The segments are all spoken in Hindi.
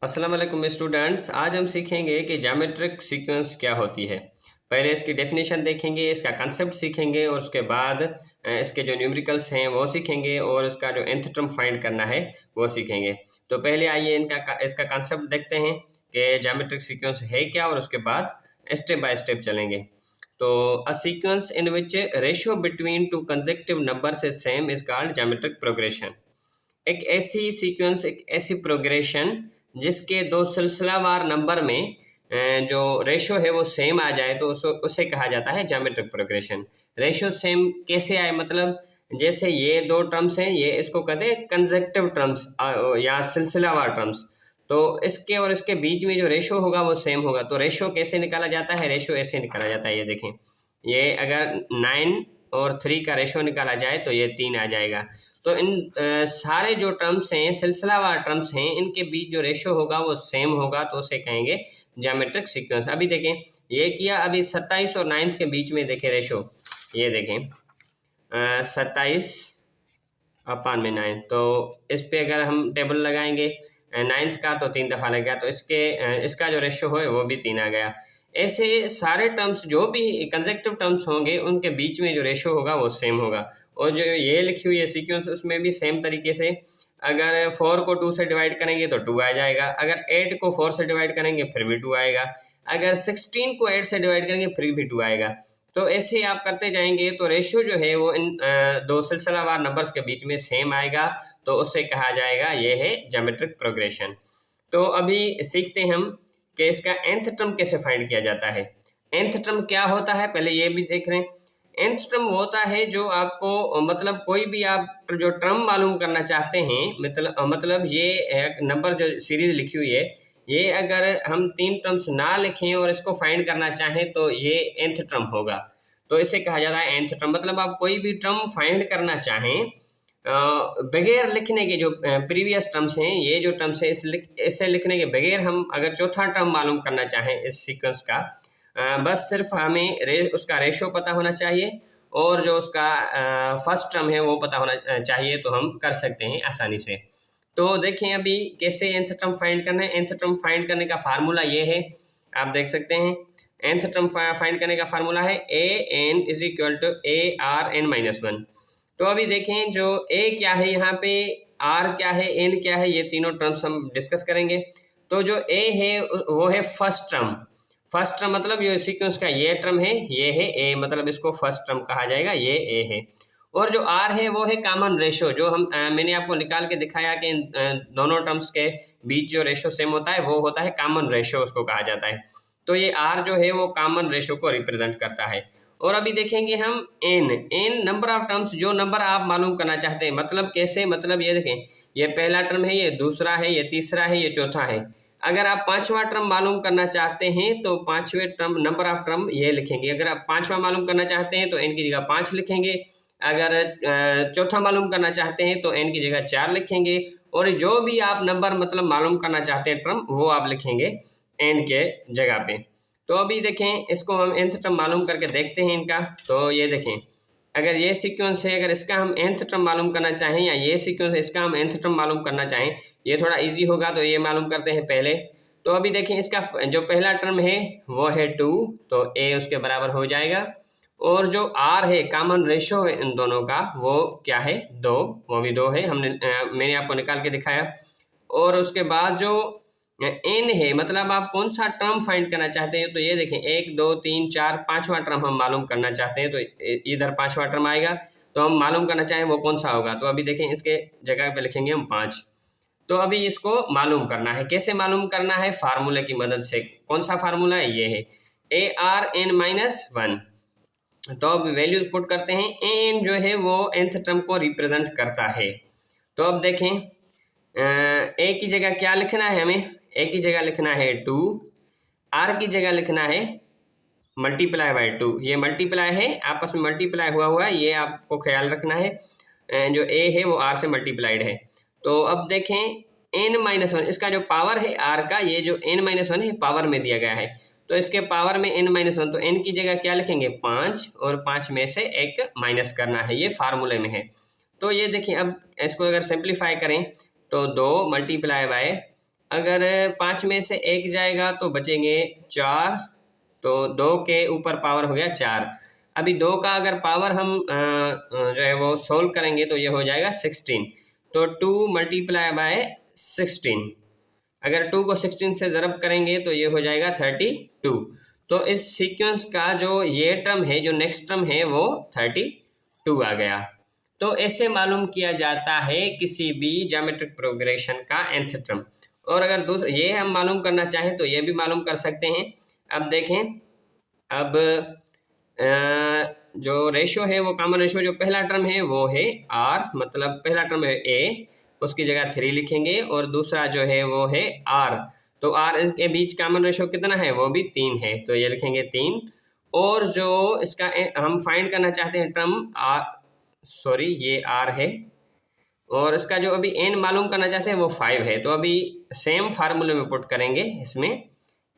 अस्सलाम वालेकुम स्टूडेंट्स। आज हम सीखेंगे कि ज्योमेट्रिक सीक्वेंस क्या होती है। पहले इसकी डेफिनेशन देखेंगे, इसका कंसेप्ट सीखेंगे और उसके बाद इसके जो न्यूमेरिकल्स हैं वो सीखेंगे और उसका जो nth टर्म फाइंड करना है वो सीखेंगे। तो पहले आइए इसका कंसेप्ट देखते हैं कि ज्योमेट्रिक सीक्वेंस है क्या और उसके बाद स्टेप बाय स्टेप चलेंगे। तो a sequence in which ratio between two consecutive numbers is same is called geometric progression. एक ऐसी सीक्वेंस, एक ऐसी प्रोग्रेशन जिसके दो सिलसिलावार नंबर में जो रेशो है वो सेम आ जाए तो उसे कहा जाता है ज्योमेट्रिक प्रोग्रेशन। रेशो सेम कैसे आए, मतलब जैसे ये दो टर्म्स हैं, ये इसको कहते हैं कंसेक्टिव टर्म्स या सिलसिलावार टर्म्स। तो इसके और इसके बीच में जो रेशो होगा वो सेम होगा। तो रेशो कैसे निकाला जाता है? रेशो ऐसे निकाला जाता है, ये देखें, ये अगर 9 और 3 का रेशो निकाला जाए तो ये 3 आ जाएगा। तो इन सारे जो टर्म्स हैं, सिलसिलावार टर्म्स हैं, इनके बीच जो रेशो होगा वो सेम होगा तो उसे कहेंगे ज्योमेट्रिक सीक्वेंस। अभी देखें, ये किया, अभी 27 और 9 के बीच में देखें रेशो, ये देखें 27 अपान में 9। तो इस पे अगर हम टेबल लगाएंगे 9th का तो 3 दफ़ा लगेगा, तो इसका जो रेशो है वो भी 3 आ गया। ऐसे सारे टर्म्स जो भी कंसेक्टिव टर्म्स होंगे उनके बीच में जो रेशो होगा वो सेम होगा। और जो ये लिखी हुई है सीक्वेंस, उसमें भी सेम तरीके से अगर 4 को 2 से डिवाइड करेंगे तो 2 आ जाएगा, अगर 8 को 4 से डिवाइड करेंगे फिर भी 2 आएगा, अगर 16 को 8 से डिवाइड करेंगे फिर भी 2 आएगा। तो ऐसे ही आप करते जाएंगे तो रेशियो जो है वो इन दो सिलसिलावार नंबर्स के बीच में सेम आएगा तो उससे कहा जाएगा ये है ज्योमेट्रिक प्रोग्रेशन। तो अभी सीखते हैं हम कि इसका nth टर्म कैसे फाइंड किया जाता है। nth टर्म क्या होता है पहले ये भी देख रहे हैं। nth टर्म होता है जो आपको मतलब कोई भी आप जो टर्म मालूम करना चाहते हैं, मतलब ये एक नंबर जो सीरीज लिखी हुई है, ये अगर हम 3 टर्म्स ना लिखें और इसको फाइंड करना चाहें तो ये nth टर्म होगा। तो इसे कहा जाता है nth टर्म। मतलब आप कोई भी टर्म फाइंड करना चाहें बगैर लिखने के, जो प्रीवियस टर्म्स हैं, ये जो टर्म्स है इसे लिखने के बगैर हम अगर चौथा टर्म मालूम करना चाहें इस सीक्वेंस का, बस सिर्फ हमें उसका रेशो पता होना चाहिए और जो उसका फर्स्ट टर्म है वो पता होना चाहिए, तो हम कर सकते हैं आसानी से। तो देखें अभी कैसे nth टर्म फाइंड करना है। nth टर्म फाइंड करने का फार्मूला ये है, आप देख सकते हैं। nth टर्म फाइंड करने का फार्मूला है an is equal to ARn-1। तो अभी देखें जो a क्या है यहाँ पे, r क्या है, n क्या है, ये तीनों टर्म्स हम डिस्कस करेंगे। तो जो a है वो है फर्स्ट टर्म। फर्स्ट टर्म मतलब ये सीक्वेंस का ये टर्म है, ये है a, मतलब इसको फर्स्ट टर्म कहा जाएगा, ये a है। और जो r है वो है कॉमन रेशो, जो हम मैंने आपको निकाल के दिखाया कि दोनों टर्म्स के बीच जो रेशो सेम होता है वो होता है कॉमन रेशो, उसको कहा जाता है। तो ये r जो है वो कॉमन रेशो को रिप्रेजेंट करता है। और अभी देखेंगे हम n नंबर ऑफ टर्म्स, जो नंबर आप मालूम करना चाहते हैं। मतलब कैसे, मतलब ये देखें, ये पहला टर्म है, ये दूसरा है, ये तीसरा है, ये चौथा है। अगर आप 5वां टर्म मालूम करना चाहते हैं तो 5वें टर्म नंबर ऑफ टर्म ये लिखेंगे। अगर आप 5वां मालूम करना चाहते हैं तो n की जगह 5 लिखेंगे। अगर चौथा मालूम करना चाहते हैं तो n की जगह 4 लिखेंगे। और जो भी आप नंबर मतलब मालूम करना चाहते हैं टर्म, वो आप लिखेंगे n के जगह पे। तो अभी देखें, इसको हम nth टर्म मालूम करके देखते हैं इनका। तो ये देखें, अगर ये सीक्वेंस है, अगर इसका हम nth टर्म मालूम करना चाहें, या ये सीक्वेंस है इसका हम nth टर्म मालूम करना चाहें, ये थोड़ा इजी होगा तो ये मालूम करते हैं पहले। तो अभी देखें, इसका जो पहला टर्म है वो है 2, तो a उसके बराबर हो जाएगा। और जो r है, कॉमन रेशो है इन दोनों का, वो क्या है, 2, वो भी 2 है, मैंने आपको निकाल के दिखाया। और उसके बाद जो n है, मतलब आप कौन सा टर्म फाइंड करना चाहते हैं, तो ये देखें 1 2 3 4 5वां टर्म हम मालूम करना चाहते हैं, तो इधर 5वां टर्म आएगा। तो हम मालूम करना चाहें वो कौन सा होगा, तो अभी देखें इसके जगह पे लिखेंगे हम 5। तो अभी इसको मालूम करना है, कैसे मालूम करना है, फार्मूले की मदद से। कौन सा फार्मूला है, ये है ARn-1। तो अब वैल्यूज पुट करते हैं। n जो है वो nth टर्म को रिप्रेजेंट करता है। तो अब देखें, a की जगह क्या लिखना है हमें, a की जगह लिखना है 2, r की जगह लिखना है मल्टीप्लाई बाय 2। ये मल्टीप्लाई है, आपस में मल्टीप्लाई हुआ है, ये आपको ख्याल रखना है। जो a है वो r से मल्टीप्लाइड है। तो अब देखें n-1, इसका जो पावर है r का, ये जो n-1 है पावर में दिया गया है, तो इसके पावर में n-1, तो n की जगह क्या लिखेंगे 5, और 5 में से एक माइनस करना है, ये फार्मूले में है। तो ये देखिए, अब इसको अगर सिंप्लीफाई करें तो 2 मल्टीप्लाई बाय अगर 5 में से 1 जाएगा तो बचेंगे 4, तो 2 के ऊपर पावर हो गया 4। अभी 2 का अगर पावर हम जो है वो सोल्व करेंगे तो ये हो जाएगा 16। तो 2 मल्टीप्लाई बाय 16, अगर 2 को 16 से ज़रब करेंगे तो ये हो जाएगा 32। तो इस सीक्वेंस का जो ये टर्म है, जो नेक्स्ट टर्म है, वो 32 आ गया। तो ऐसे मालूम किया जाता है किसी भी ज्योमेट्रिक प्रोग्रेशन का nth टर्म। और अगर दूसरा ये हम मालूम करना चाहें तो ये भी मालूम कर सकते हैं। अब देखें, अब जो रेशो है वो कॉमन रेशो, जो पहला टर्म है वो है r, मतलब पहला टर्म है a, उसकी जगह 3 लिखेंगे, और दूसरा जो है वो है r। तो r के बीच कॉमन रेशो कितना है, वो भी 3 है, तो ये लिखेंगे 3। और जो इसका हम फाइंड करना चाहते हैं टर्म r, सॉरी ये r है, और इसका जो अभी n मालूम करना चाहते हैं वो 5 है। तो अभी सेम फार्मूले में पुट करेंगे इसमें,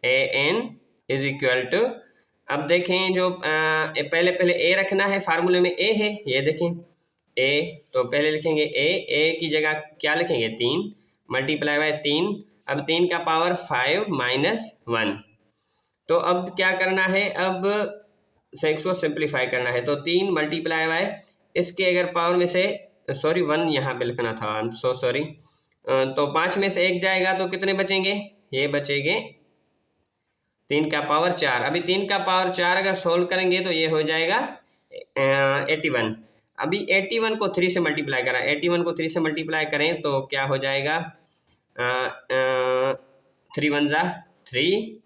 an इज इक्वल टू, अब देखें जो पहले a रखना है, फार्मूले में a है, ये देखें a, तो पहले लिखेंगे a की जगह क्या लिखेंगे 3 मल्टीप्लाई बाय 3। अब 3 का पावर 5 माइनस 1। तो अब क्या करना है, अब इसको सिंप्लीफाई करना है, तो 3 मल्टीप्लाई बाय इसके अगर पावर में से, सॉरी 1 यहाँ पे लिखना था, आई एम सो सॉरी। तो 5 में से 1 जाएगा तो कितने बचेंगे, ये बचेंगे 3 का पावर 4। अभी 3 का पावर 4 अगर सोल्व करेंगे तो ये हो जाएगा 81। अभी 81 को 3 से मल्टीप्लाई करें, 81 को 3 से मल्टीप्लाई करें तो क्या हो जाएगा, 3 1 जा 3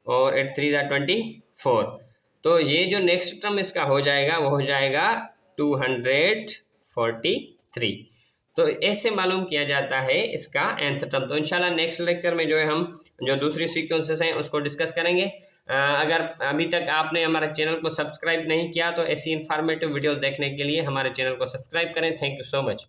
और 8 3 जा 24। तो ये जो नेक्स्ट टर्म इसका हो जाएगा वो हो जाएगा 243। तो ऐसे मालूम किया जाता है इसका nth टर्म। तो इंशाल्लाह नेक्स्ट लेक्चर में जो है हम जो दूसरी सीक्वेंसेस हैं उसको डिस्कस करेंगे। अगर अभी तक आपने हमारे चैनल को सब्सक्राइब नहीं किया तो ऐसी इन्फॉर्मेटिव वीडियो देखने के लिए हमारे चैनल को सब्सक्राइब करें। Thank you so much.